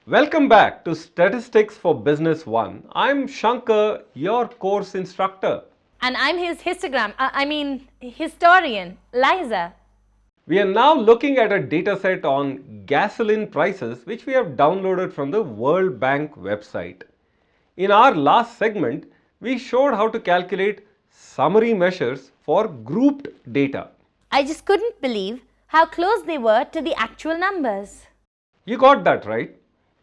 Welcome back to Statistics for Business 1. I'm Shankar, your course instructor. And I'm his historian, Liza. We are now looking at a dataset on gasoline prices which we have downloaded from the World Bank website. In our last segment, we showed how to calculate summary measures for grouped data. I just couldn't believe how close they were to the actual numbers. You got that right.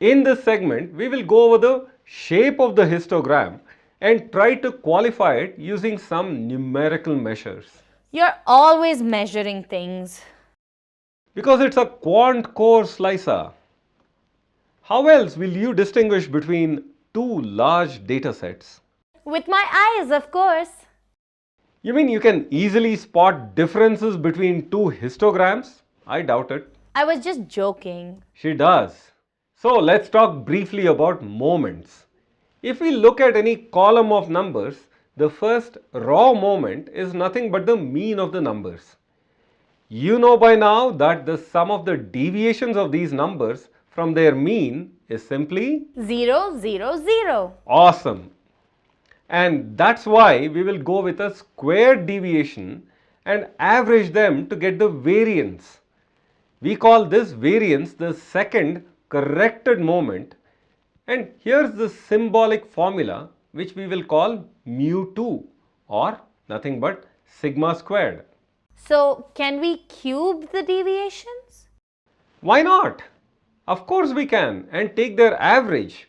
In this segment, we will go over the shape of the histogram and try to qualify it using some numerical measures. You're always measuring things. Because it's a quant course, Liza. How else will you distinguish between two large data sets? With my eyes, of course. You mean you can easily spot differences between two histograms? I doubt it. I was just joking. She does. So let's talk briefly about moments. If we look at any column of numbers, the first raw moment is nothing but the mean of the numbers. You know by now that the sum of the deviations of these numbers from their mean is simply 0, 0, 0. Awesome. And that's why we will go with a squared deviation and average them to get the variance. We call this variance the second corrected moment, and here's the symbolic formula which we will call mu2 or nothing but sigma squared. So, can we cube the deviations? Why not? Of course we can, and take their average.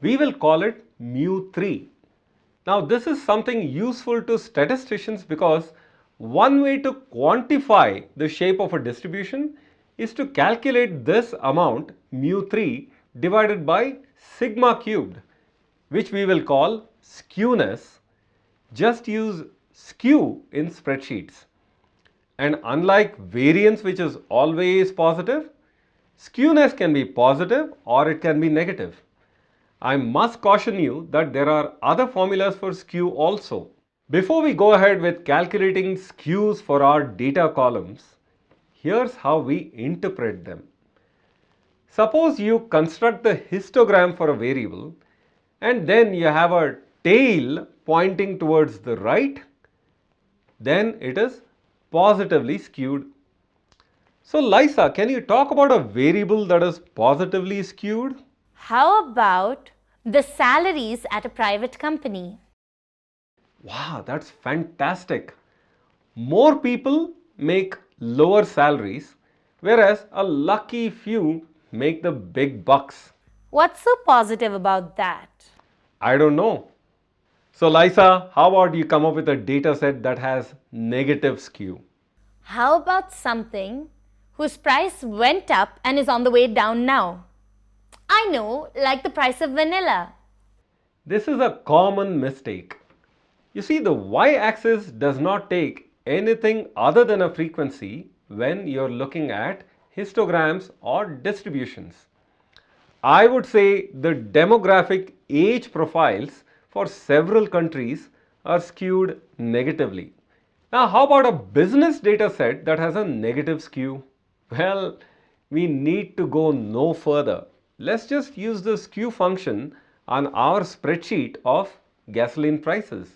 We will call it mu3. Now this is something useful to statisticians because one way to quantify the shape of a distribution is to calculate this amount mu3 divided by sigma cubed, which we will call skewness. Just use skew in spreadsheets. And unlike variance, which is always positive, skewness can be positive or it can be negative. I must caution you that there are other formulas for skew also. Before we go ahead with calculating skews for our data columns, here's how we interpret them. Suppose you construct the histogram for a variable and then you have a tail pointing towards the right, then it is positively skewed. So Liza, can you talk about a variable that is positively skewed? How about the salaries at a private company? Wow, that's fantastic. More people make lower salaries, whereas a lucky few make the big bucks. What's so positive about that? I don't know. So Liza, how about you come up with a data set that has negative skew? How about something whose price went up and is on the way down now? I know, like the price of vanilla. This is a common mistake. You see, the y-axis does not take anything other than a frequency when you're looking at histograms or distributions. I would say the demographic age profiles for several countries are skewed negatively. Now, how about a business data set that has a negative skew? Well, we need to go no further. Let's just use the skew function on our spreadsheet of gasoline prices.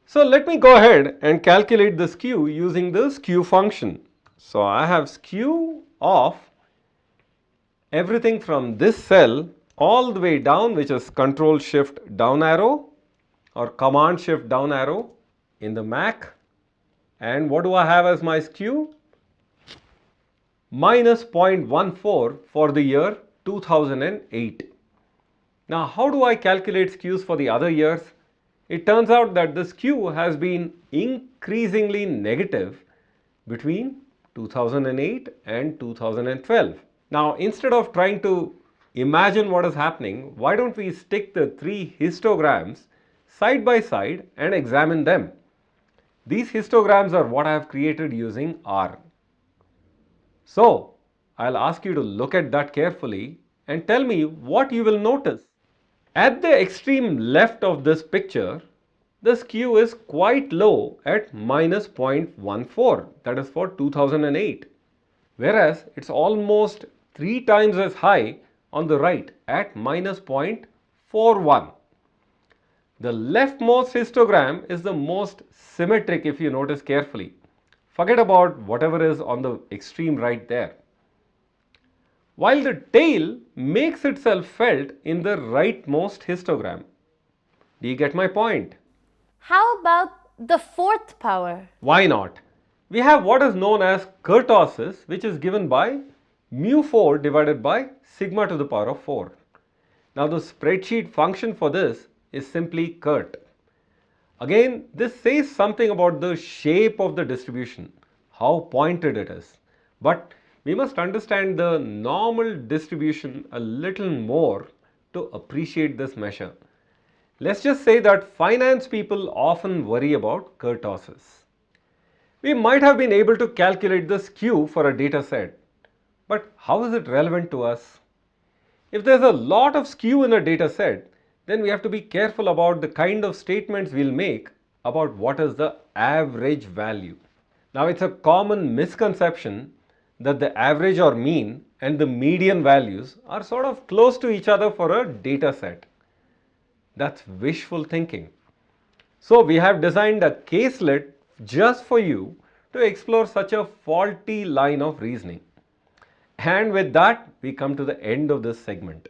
So let me go ahead and calculate the skew using the skew function. So I have skew of everything from this cell all the way down, which is Control Shift down arrow or Command Shift down arrow in the Mac. And what do I have as my skew? Minus 0.14 for the year 2008. Now, how do I calculate skews for the other years? It turns out that the skew has been increasingly negative between 2008 and 2012. Now, instead of trying to imagine what is happening, why don't we stick the three histograms side by side and examine them? These histograms are what I have created using R. So, I'll ask you to look at that carefully and tell me what you will notice. At the extreme left of this picture, the skew is quite low at minus 0.14, that is for 2008, whereas it's almost 3 times as high on the right at minus 0.41. The leftmost histogram is the most symmetric if you notice carefully. Forget about whatever is on the extreme right there. While the tail makes itself felt in the rightmost histogram. Do you get my point? How about the fourth power? Why not? We have what is known as kurtosis, which is given by mu4 divided by sigma to the power of 4. Now the spreadsheet function for this is simply Kurt. Again, this says something about the shape of the distribution, how pointed it is. But we must understand the normal distribution a little more to appreciate this measure. Let's just say that finance people often worry about kurtosis. We might have been able to calculate the skew for a data set, but how is it relevant to us? If there's a lot of skew in a data set, then we have to be careful about the kind of statements we'll make about what is the average value. Now it's a common misconception that the average or mean and the median values are sort of close to each other for a data set. That's wishful thinking. So we have designed a caselet just for you to explore such a faulty line of reasoning. And with that, we come to the end of this segment.